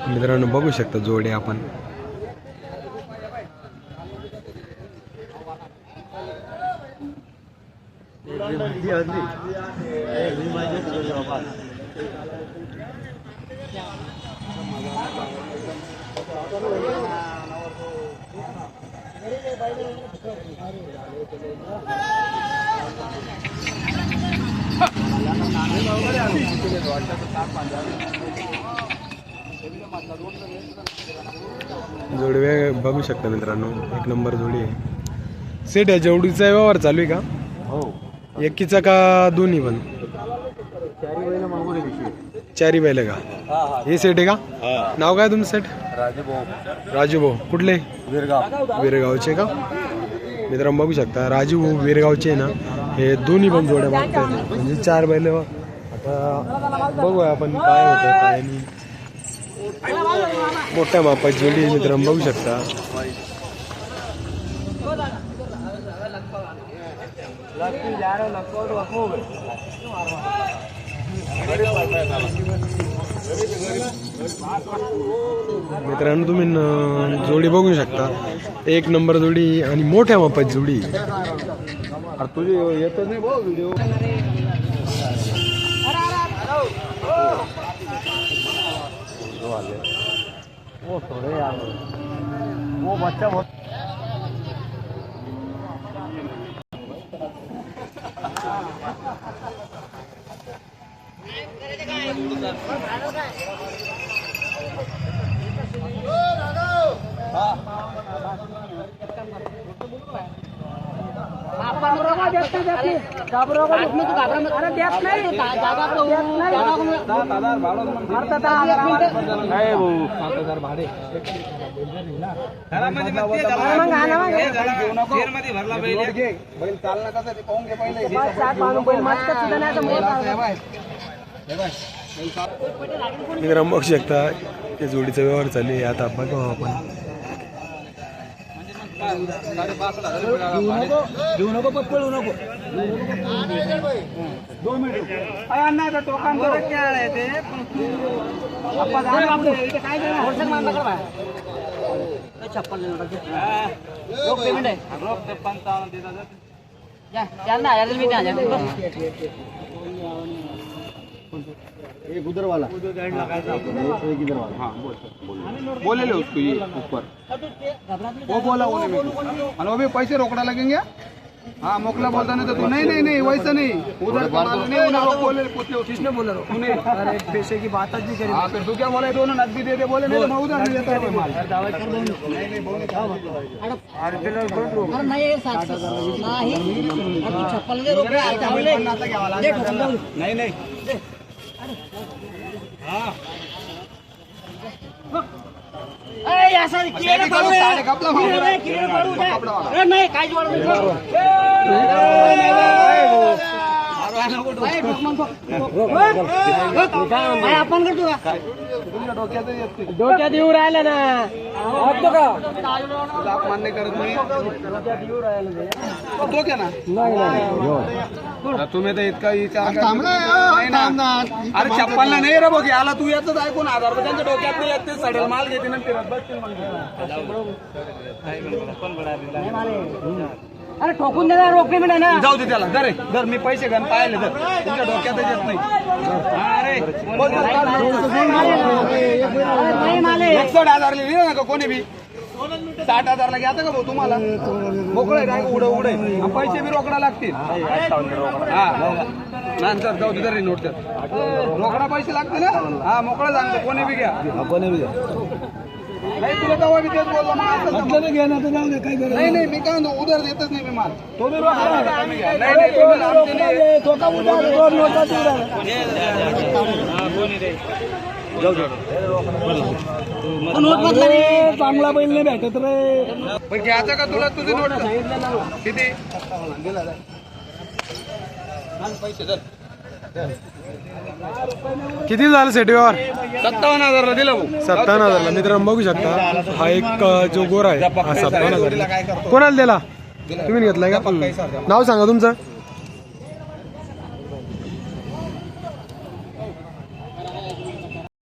मित्रांनो बघू शकता जोडे आपण जोडवे बघू शकता मित्रांनो, एक नंबर जोडी आहे। सेट या जोडीचा व्यवहार चालू आहे का? हो। एकीचा का दोन्ही पण? चारी बैल का? हे सेट आहे का? नाव काय तुमचं सेट? राजू भाऊ कुठले? वीरगावचे का? मित्रांनो बघू शकता राजू भाऊ वीरगावचे आहे ना, हे दोन्ही पण जोड्या मागतात म्हणजे 4 बैल। आता बघूया आपण काय होतं काय नाही। मोठ्या मापाची जोडी मित्रांनो बघू शकता। मित्रांनो तुम्ही जोडी बघू शकता, एक नंबर जोडी आणि मोठ्या मापाची जोडी। तुझी येतच नाही भाऊ व्हिडिओ। वो थोड़े यार वो बच्चा बहुत बघू शकता ते जोडीचा व्यवहार चालू आहे। आता बघू आपण घेऊ नको पळू नको 2 मिनिट नाही टोकान काय ते काय छप्पन पेमेंट आहे 55 एक उधर वाला एक इधर वाला। हाँ बोले ले उसको ये ऊपर वो बोला वो भी पैसे रोकड़ा लगेंगे। हाँ मोकला बोलता नहीं तो तू नहीं नहीं नहीं वैसा नहीं उधर बोले किसने बोला तूने? अरे पैसे की बात नहीं करी। हाँ फिर तू क्या बोला दोनों नकदी दे दे बोले नहीं तो मैं उधर नहीं देता है माल। नहीं नहीं डोक्यात येऊ राहिला ना मान्य करत नाही डोक्या ना नाही तुम्ही तर इतका विचार अरे चप्पलला नाही रे बघ याला तू येतच ऐकून 1000 रुपये त्यांच्या डोक्यात नाही येत ते सडेल माल घेते ना फिरत बसतील अरे ठोकून देणार रोख पेमेंट आहे ना जाऊ दे त्याला दर दर मी पैसे घन पाहिले तर तुमच्या डोक्यातच येत नाही। अरे 61,000 लिहिले ना का कोणी बी 60,000 ला घ्यायचं का भाऊ तुम्हाला? मोकळे काय उडे उडे पैसे बी रोकडा लागतील। हा नंतर जाऊ दे तरी नोट रोकडा पैसे लागतील ना। हा मोकळा सांगतो कोणी बी घ्या कोणी बी घ्या नाही तुला तेव्हा मी तेच बोललो मग घ्या ना तर जाऊ दे काय नाही नाही मी काय म्हणतो उधार देतच नाही मी माल तो बी चांगला बैल नाही भेटत रे पण घ्यायचं का तुला तुझी नोट किती पैसे दर किती झालं सेट व्यवहार? 57,000 ला दिलं भाऊ 57,000 ला। मित्रांनो बघू शकता हा एक जो गोरा आहे हा 57,000 कोणाला दिला? तुम्ही घेतलाय का? नाव सांगा तुमचं।